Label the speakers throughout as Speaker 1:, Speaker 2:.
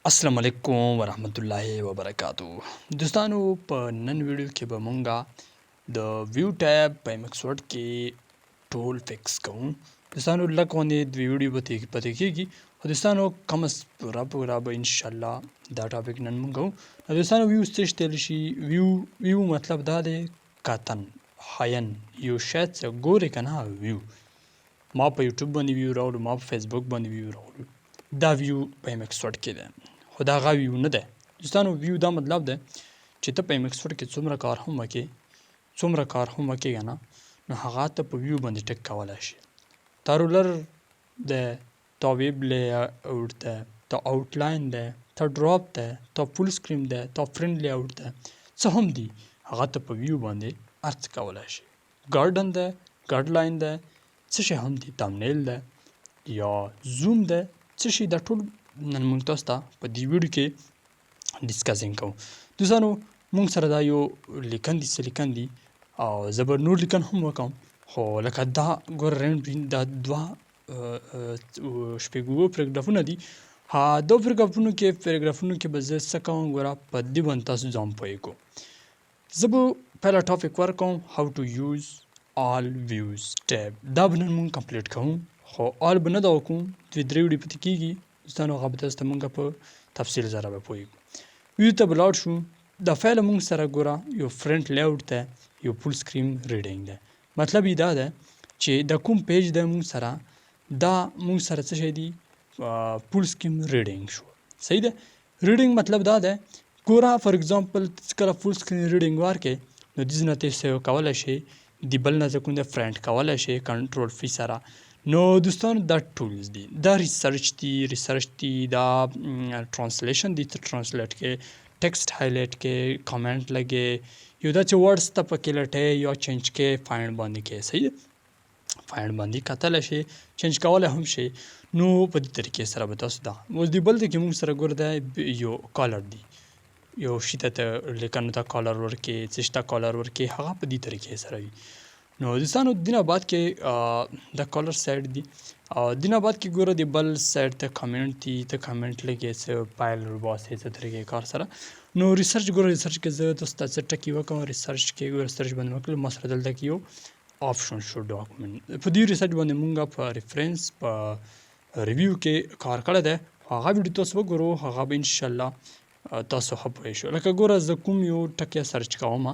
Speaker 1: السلام علیکم ورحمت الله وبرکاتو دوستانو په نن ویډیو کې به مونږه د ویو ټیب په MX Word کې ټول فکس کوو. دوستانو لږ غوندې د ویډیو به پاتې کېږي خو دوستانو کم از پوره به انشاءالله دا ټاپک نن مونږ کوو. دوستانو ویو څه ته ویلی شي؟ ویو مطلب دا دی کتن حین یو شی څه ګورې که نه ویو. ما په یوټیوب باندې ویو راوړو، ما په فیسبوک باندې ویو راوړو، دا ویو په MX Word کې دی خو دا هغه ویو نه دی. دوستانو ویو دا مطلب دی چې ته په MX Word کې څومره کار هم وکړې که نه نو هغه ته په ویو باندې ټک کولی شي. تا رولر دی، تا ویب لیاوټ دی، تا آوټلاین دی، تا ډراپ دی، تا فول سکرین دی، تا فرنٹ لیاوټ دی، څه هم دي هغه ته په ویو باندې هر څه کولی شي. ګارډن دی، ګارډ لاین دی، څه شی هم دي، تمنیل دی یا زوم دی، څه شي دا ټول نن موږ تاسو ته په دې ویډیو کې ډسکسینګ کوو. دوستانو موږ سره دا یو لیکن دي، څه لیکن دي او زه به نور لیکن هم وکړم خو لکه دا ګوره رینډ دا دوه شپږ اووه پاراګرافونه دي. دا پاراګرافونو کې به زه څه کوم ګوره په دې باندې تاسو ځان پوه کړو. زه به پهله ټاپک ورکوم هاو ټو یوز آل ویوز ټیب. دا به نن موږ کمپلیټ کوو خو آل به نه دا وکړو، دوې درې ویډیو پاتې کېږي. دوستانو هغه به تاسو ته موږ په تفصیل سره به پوه کړو. ویو ته به لاړ شو. دا فایل موږ سره ګوره یو فرنٹ لیاوټ دی، یو فول سکرین ریډینګ دی. مطلب یې دا دی چې دا کوم پیج دی موږ سره، دا موږ سره څه شی دی فول سکرین ریډینګ شو. صحیح ده. ریډینګ مطلب دا دی ګوره فار اگزامپل ته کله فول سکرین ریډینګ ورکړې نو دې نه ته سیو کولی شي، د بل نه کوم دی فرنٹ کولی شي کنټرول فی سره. نو دوستانو دا ټولز دي، دا ریسرچ دي، دا ټرانسلیشن دي، ته ټرانسلیټ کې ټیکسټ هایلایټ کې کامنټ لګې، یو دا چې ورډز ته پکې لټې یا چینج کې فایند باندې کې. صحیح ده، فایند باندې کتلی شي، چینج کولی هم شي. نو په دې طریقې سره به تاسو دا اوس د بل دی کې موږ سره ګوره دی یو کالر دی، یو شي ته لیکنو ته کالر ورکې، څه شي ته کالر ورکې، هغه په دې طریقې سره وي. نو دوستانو دینه بعد کې دا کالر سایډ دی او دینه بعد کې ګوره د بل سایډ ته کامنټ دی، ته کامنټ لګې څه پایل ورباسې څه طریقې کار سره. نو ریسرچ ګوره ریسرچ کې زه تاسو ته څه ټکي وکړم. ریسرچ کې ګوره ریسرچ باندې وکړل، ما سره دلته کې یو آپشن شو ډاکومنټ. په دې ریسرچ باندې مونږ په ریفرنس په ریویو کې کار کړی دی، هغه ویډیو تاسو وګورو، هغه به انشاءالله تاسو ښه پوه شو. لکه ګوره زه کوم یو ټکی سرچ کوم،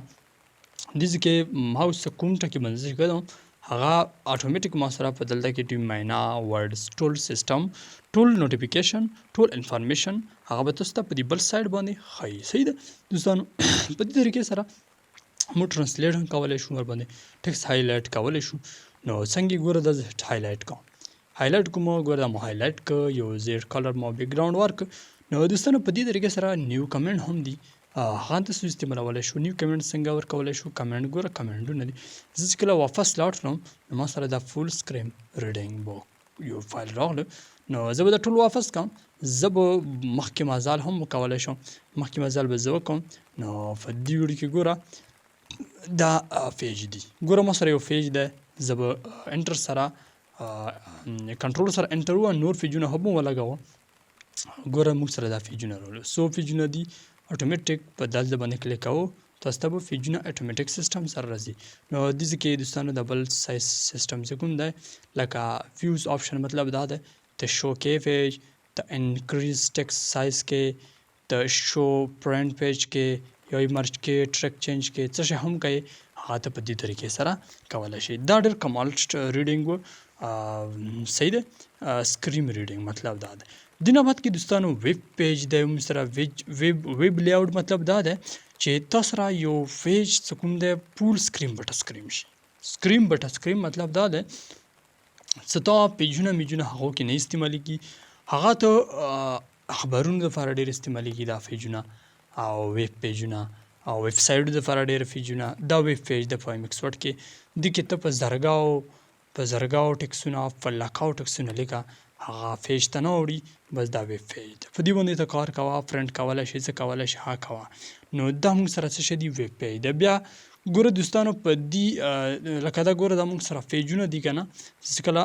Speaker 1: دې کې ماوس کوم ټکی باندې سرچ کوم هغه اتوماتیک ما سره په دلته کې ټیم معنا ورډز ټول سیستم ټول نوټیفیکیشن ټول انفارمیشن هغه به تاسو ته په دې بل سایډ باندې ښایي. صحیح ده دوستانو. په دې طریقې سره موږ ټرانسلیټ هم کولی شو، ور باندې ټیکسټ هایلایټ کولی شو. نو څنګه ګوره دا هایلایټ کوم، هایلایټ کوم ګوره دا مو هایلایټ که یو زیډ کلر مو بیک ګراوند ورک. نو دوستانو په دې طریقې سره نیو کمنټ هم دی، هغه تاسو استعمالولی شو. نیو کمنټ څنګه ورکولی شو؟ کمنټ ګوره کمنټونه دي. زه چې کله واپس لاړ شم نو ما سره دا فول سکرین ریډینګ بوک یو فایل راغله. نو زه به دا ټول واپس کړم، زه به مخکې مزال هم وکولی شم، مخکې مزال به زه وکړم. نو په دې ویډیو کې ګوره دا پیج دی، ګوره ما سره یو پیج دی، زه به انټر سره کنټرول سره انټر و نور پیجونه هم ولګوم. ګوره موږ سره دا پیجونه راغلل، څو پیجونه دي اتوماتیک په دلته باندې کلیک کوو تاسو ته به پیجونه اتوماتیک سیستم سره راځي. نو دې کې دوستانو د بل سایز سیستم چې کوم دی لکه ویوز آپشن مطلب دا دی ته شو کې پیج، ته انکریز ټیکسټ سایز کې، ته شو پرنٹ پیج کې یا مرج کې ټریک چینج کې څه شی هم کوي هغه ته په دې طریقې سره کولی شي. دا ډېر کمال ریډینګ و. صحیح ده. سکرین ریډینګ مطلب دا دی. دینه بعد کې دوستانو ویب پیج دی موږ سره. ویب لیاوټ مطلب دا دی چې تاسو سره یو پیج څه کوم دی فول سکرین بټ سکرین شي. سکرین بټ سکرین مطلب دا دی څه تا پیجونه میجونه هغو کې نه استعمالیږي، هغه ته خبرونو دپاره ډېر استعمالیږي دا پیجونه او ویب پیجونه او ویب سایټو دپاره ډېر پیجونه. دا ویب پیج د په MX Word کې دې کې ته په زرګاو ټکسونه په لکاو ټکسونه لیکه، هغه پیج ته نه اوړي، بس دا ویب پیج ده. په دې باندې ته کار کوه، فرنټ کولی شي، څه کولی شي هغه کوه. نو دا موږ سره څه شی دی ویب پیج ده. بیا ګوره دوستانو په دې لکه دا ګوره دا موږ سره پیجونه دي که نه چې کله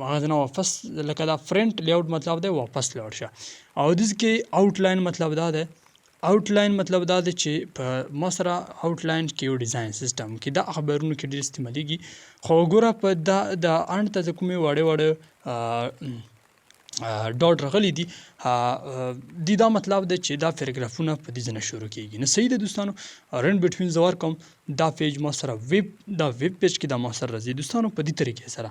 Speaker 1: هغه نه واپس لکه دا فرنٹ لیاوټ مطلب دی واپس لاړ شه او داسې کې آوټلاین مطلب دا دی آوټلاین مطلب دا دی چې په ما سره آوټلاین کې یو ډیزاین سیستم کې دا خبرونو کې ډېر استعمالیږي خو ګوره په دا د انډ ته چې کومې واړه ډاټ راغلی دي دا مطلب دی چې دا پیراګرافونه په دې ځای نه شروع کیږي نو صحیح ده دوستانو رن بټوین زه ورکوم دا پیج ما سره دا ویب پیج کې دا ما سره راځي دوستانو په دې طریقې سره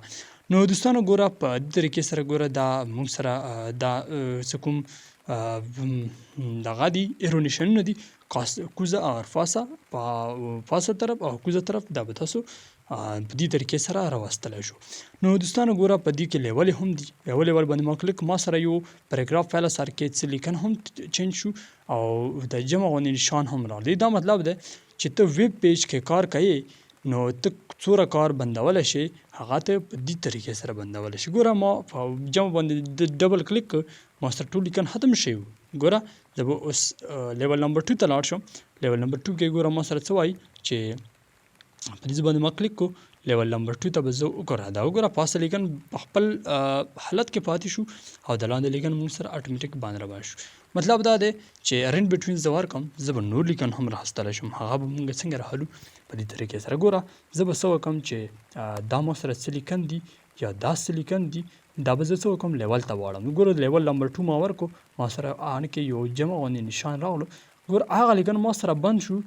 Speaker 1: نو دوستانو ګوره په دې طریقې سره ګوره دا موږ سره دا څه کوم دغه دي ایرونیشنونه دي کوزه او فاسا په فاسا طرف او کوزه طرف دا به تاسو په دې طریقې سره راوستلی شو نو دوستانو ګوره په دې کې لیول هم دي یو لیول باندې ما کلیک ما سره یو پیراګراف فایل سره کې څه لیکن هم چینج شو او د جمع غوندې نشان هم راغلی دا مطلب دی چې ته ویب پیج کې کار کوي نو ته څومره کار بندولی شي هغه ته په دې طریقې سره بندولی شي ګوره ما په جمع باندې ډبل کلیک ما سره ټول لیکن ختم شوي ګوره زه به اوس لیول نمبر 2 ته لاړ شم لیول نمبر 2 کې ګوره ما سره څه وایي چې په دې باندې ما کلیک کو لیول نمبر 2 ته به زه وګوره دا وګوره پاسه لیکن په خپل حالت کې پاتې شو او د لاندې لیکن موږ سره اتوماتیک باندې روان شو مطلب دا دی چې رن بټوین زه ورکم زه به نور لیکن هم راخیستلی شم هغه به موږ څنګه راحلو په دې طریقې سره ګوره زه به څه وکړم چې دا ما سره څه لیکن دي یا دا څه لیکن دي دا به زه څه وکړم لیول ته واړم ګوره لیول نمبر 2 ما ورکو ما سره ان کې یو جمع غوندې نشان راغلو ګوره هغه لیکن ما سره بند شو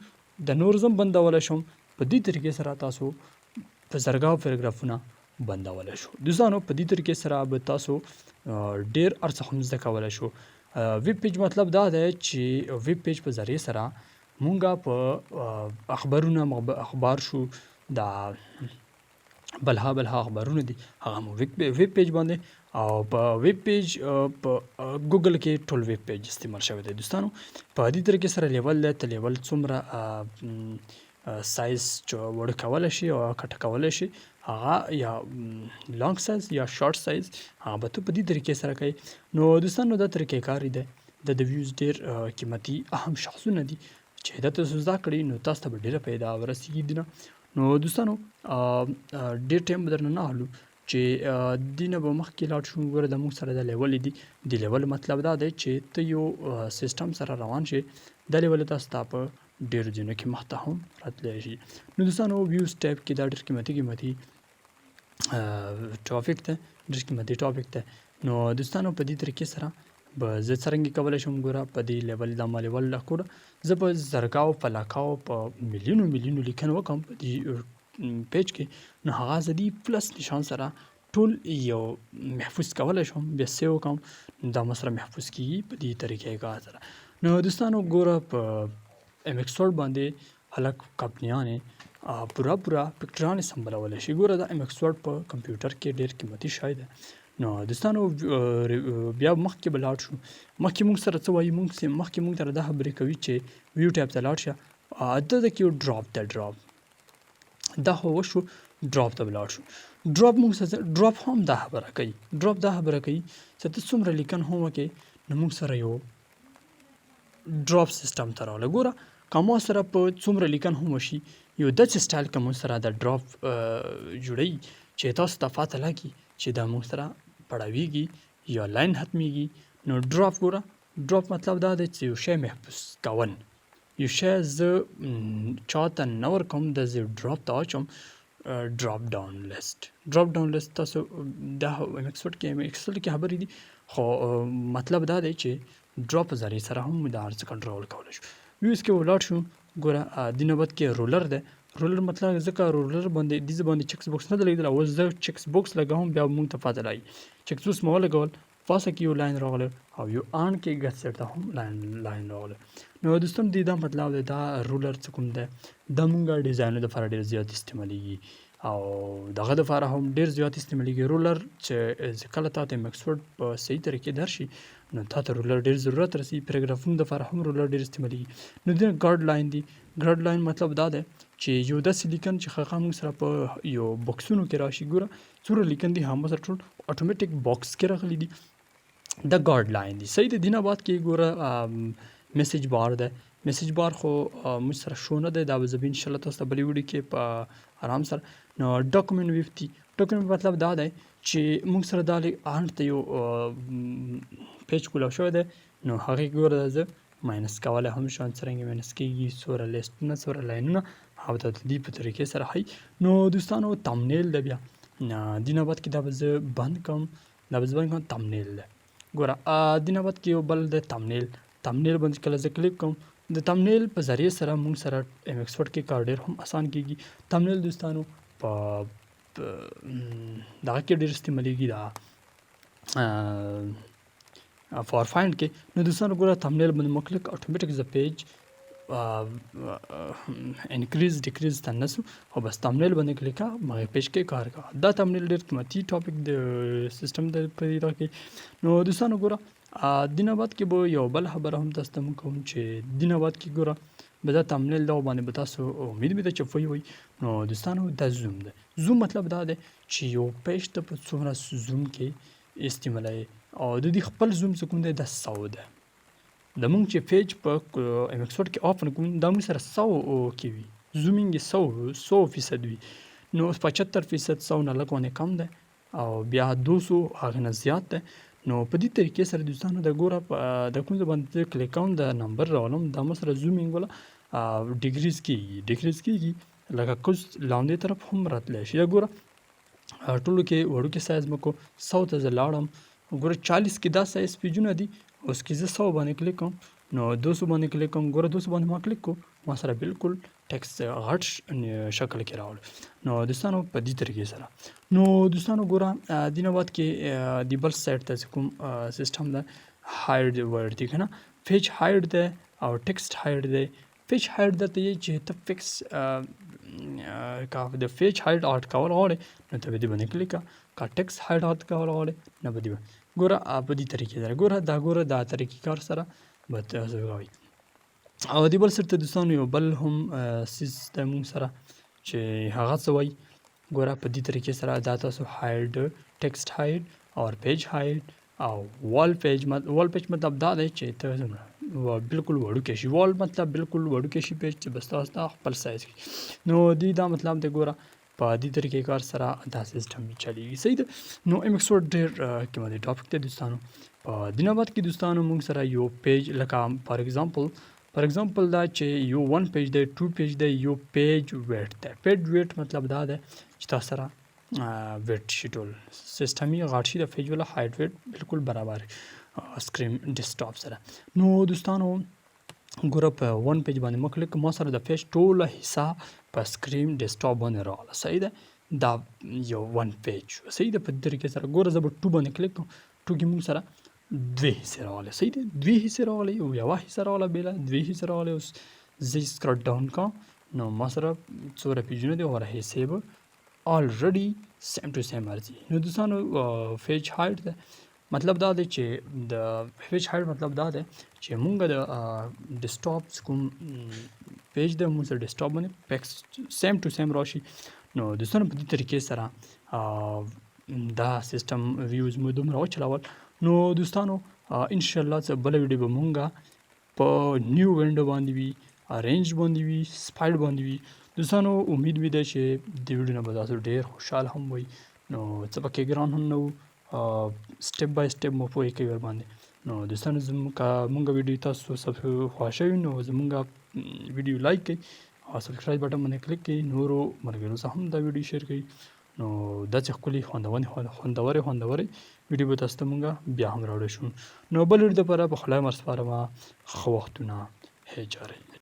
Speaker 1: د نور زم بندولی شم په دې طریقې سره تاسو په زرګاو پیراګرافونه بندولی شو دوستانو په دې طریقې سره به تاسو ډېر ارڅه هم زده کولی شو ویب پیج مطلب دا دی چې ویب پیج په ذریعې سره مونږ په اخبار شو دا بلها اخبارونه دي هغه مو ویب پیج باندې او په ویب پیج په ګوګل کې ټول ویب پیج استعمال شوی دی دوستانو په دې طریقې سره لیول دی ته لیول څومره سایز وړ کولی شي او کټه کولی شي هغه یا لانګ سایز یا شارټ سایز هغه به ته په دې طریقې سره کوي نو دوستانو دا طریقې کار دی د ویوز ډېر قیمتي اهم شخصونه دي چې دا تاسو زده کړئ نو تاسو ته به ډېره پیدا ورسېږي نو دوستانو ډېر ټایم به درنه نه اخلو چې دې نه به مخکې لاړ شو ګوره د موږ سره دا لیول دي د لیول مطلب دا دی چې ته یو سیسټم سره روان شي دا لیول تاسو ته په ډېرو ځایونو کې مخته هم راتلی شي نو دوستانو ویوز ټایپ کې دا ډېر قیمتي ټاپک دی ډېر قیمتي ټاپک دی نو دوستانو په دې طریقې سره به زه څرنګه کولی شم ګوره په دې لیول دا ما لیول راکوره زه په زرګاو په لاکاو په میلیونو لیکن وکړم په دې پیج کې نو هغه زه دې پلس نشان سره ټول یو محفوظ کولی شم بیا سیو وکړم دا ما سره محفوظ کېږي په دې طریقې کار سره نو دوستانو ګوره په ایم ایکس ورډ باندې هلک کمپنیانې پوره پکچرانې سمبلولی شي ګوره دا ایم ایکس ورډ په کمپیوټر کې ډېر قیمتي شی دی نو دوستانو بیا مخکې به لاړ شو مخکې موږ سره څه وایي مخکې موږ سره دا خبرې کوي چې ویو ټایپ ته لاړ شه دلته کې یو ډراپ دی ډراپ دا خو وشو ډراپ ته به لاړ شو ډراپ هم دا خبره کوي چې ته څومره لیکن هم وکړې نو موږ سره یو ډراپ سیستم ته راغله ګوره که ما سره په څومره لیکن هم وشي یو داسې سټایل که موږ سره د ډراپ جوړوي چې تاسو ته پته لګي چې دا موږ سره پړاویږي یا لاین ختمیږي نو ډراپ ګوره ډراپ مطلب دا دی چې یو شی محفوظ کول یو شی زه چاته نه ورکوم د زه ډراپ ته اچوم ډراپ ډاون لیست تاسو دا ایکسپورټ کې خبرې دي خو مطلب دا دی چې ډراپ په ذریعې سره هم د هر څه کنټرول کولی شو ویوز کې ولاړ شو ګوره دې نوبت کې رولر دی رولر مطلب ځکه رولر باندې دې باندې چکس بوکس نه دی لګېدلی اوس زه چکس بوکس لګوم بیا موږ ته پته لګي چکس بوکس مې ولګول پاسه کې یو لاین راغلی او یو ان کې ګټ سیټ ته هم لاین راغلی نو دوستانو دې دا مطلب دی دا رولر څه کوم دی دا موږ ډیزاینونو دپاره ډېر زیات استعمالیږي او دغه دپاره هم ډېر زیات استعمالیږي رولر چې کله تا ته ایم ایکس ورډ په صحیح طریقې درشي نو تا ته رولر ډېر ضرورت رسي پیراګرافونو دپاره هم رولر ډېر استعمالیږي نو دې ګارډ لاین دي ګارډ لاین مطلب دا دی چې یو داسې لیکن چې هغه موږ سره په یو بکسونو کې راشي ګوره څومره لیکن دي هم سره ټول اتوماتیک باکس کې راغلي دي دا ګارډ لاین دي صحیح د دې نه بعد کې ګوره میسج بار دی. میسج بار خو موږ سره شو نه دی، دا به زه به انشاءالله تاسو ته بلې ویډیو کې په آرام سره. نو ډاکومنټ ویو دي. ډاکومنټ مطلب دا دی چې موږ سره دا هلته یو پیج کولاو شوی دی، نو هغې کې ګوره زه ماینس کولی هم شم، څرنګه ماینس کېږي، څومره لیسټونه، څومره لاینونه، او د دې په طریقې سره ښایي. نو دوستانو تمنیل دی بیا دې نه بعد کې دا به زه بند کړم، تمنیل دی. ګوره دې نه بعد کې یو بل دی تمنیل باندې کله زه کلیک کوم، د تمنیل په ذریعې سره موږ سره ایم ایکس ورډ کې کار ډېر هم اسان کېږي. تمنیل دوستانو په دغه کې ډېر استعمالیږي، دا فار فایند کې. نو دوستانو ګوره تمنیل باندې مو کلیک اتوماتیک ز پیج انکریز ډیکریز ته نسو او بس تمنیل باندې کلیک مغه پیج کې کار کا. دا تمنیل ډېر قیمتي ټاپک د سیستم د پیدا کې. نو دوستانو ګوره دینه بعد کې به یو بل خبره هم تاسو ته کوم چې دینه بعد کې ګوره به دا تمنیل دا باندې به تاسو امید مې ده چې وي. نو دوستانو دا زوم ده. زوم مطلب دا دی چې یو پیج ته په څومره زوم کې استعمالوي، او د دې خپل زوم څه کوم دی دا 100 ده. د مونږ چې پیج په ایم ایکس ورډ کې اوپن کوم دا مونږ سره 100 کې وي، زومینګ 100% وي. نو 75% 100 نه لږ ونه کم ده، او بیا 200 هغه نه زیات ده. نو په دې طریقې سره دوستانو د ګوره د کوم ځای باندې کلیک کوم د نمبر راولم، دا مو سره زومینګ ولا ډیکریز کېږي لکه کوز لاندې طرف هم راتلی شي. ګوره ټولو کې وړوکی سایز مو کو 100 ته زه لاړم، ګوره 40 کې دا سایز پیجونه دي، اوس کې زه 100 باندې کلیک کوم، نو 200 باندې کلیک کوم، ګوره 200 باندې ما کلیک کو، ما سره بالکل ټیکس غټ شکل کې راوړ. نو دوستانو په دې طریقې سره. نو دوستانو ګوره دینه بعد کې د بل سایت ته کوم سیستم ده هاید ورډ دی کنه، پیج هاید ده او ټیکسټ هاید ده. پیج هاید ده ته چې ته فکس کا د پیج هاید آرټ کول غواړې نو ته به دې باندې کلیک کا ټیکسټ هاید آرټ کول غواړې نو به دې ګوره په دې طریقې سره ګوره دا طریقې کار سره به تاسو کوئ. او دې بل سره دوستانو یو بل هم سیستم سره چې هغه څه وایي ګوره په دې طریقې سره دا تاسو هاید ټیکسټ هاید او پیج هاید او وال پیج مطلب دا دی چې ته بالکل وړوکی شي، وال مطلب بالکل وړوکی شي پیج چې بس تاسو ته خپل سایز کې. نو دې دا مطلب دی ګوره په دې طریقې کار سره دا سیستم چلیږي. صحیح ده. نو ایم ایکس ورډ ډېر قیمتي ټاپک دی دوستانو. په دې نه بعد کې دوستانو موږ سره یو پیج لکه فار ایگزامپل دا چې یو 1 پیج دی، 2 پیج دی، یو پیج ویټ دی. پیج ویټ مطلب دا دی چې تاسو سره ویټ شي ټول سیستم یې غټ شي، د پیج ولا هایټ ویټ بالکل برابر سکرین ډیسکټاپ سره. نو دوستانو ګوره په 1 پیج باندې مو کلیک، ما سره د پیج ټوله حصہ په سکرین ډیسکټاپ باندې راغله. صحیح ده. دا یو 1 پیج صحیح ده. په دې طریقې سره ګوره زه به 2 باندې کلیک کوم، 2 کې موږ سره 2 حصې راغلي. صحیح ده. 2 حصې راغلي، یوه حصه راغله بېله، 2 حصې راغلي. اوس زه سکرول ډاون کوم، نو ما سره څومره پیجونه دي هغه حصې به آلریډي سیم ټو سیم راځي. نو دوستانو پیج هایټ ده مطلب دا دی چې د پیج هایټ مطلب دا دی چې مونږ د ډیسکټاپ کوم پیج د مونږ سره ډیسکټاپ باندې پیکس سیم ټو سیم راشي. نو دوستانو په دې طریقې سره دا سیستم ویوز مو دومره وچلول. نو دوستانو انشاءالله څه بله ویډیو به مونږ په نیو وینډو باندې وي، رینج باندې وي، سپایډ باندې وي. دوستانو امید مې ده چې د ویډیو نه به تاسو ډېر خوشحاله هم وئ. نو څه پکې ګران هم نه وو، سټپ بای سټپ مو پوهې کوي ورباندې. نو دوستانو زمونږ ویډیو تاسو خوښه وي نو زمونږ ویډیو لایک کړئ او سبسکرایب بټن باندې کلیک کړئ، نورو ملګرو سره هم دا ویډیو شیر کړئ. نو داسې ښکلې خوندورې ویډیو به تاسو ته مونږ بیا هم راوړی شو. نو بل ویډیو دپاره په خدای مر سپارمه. ښه وختونه هجارئ.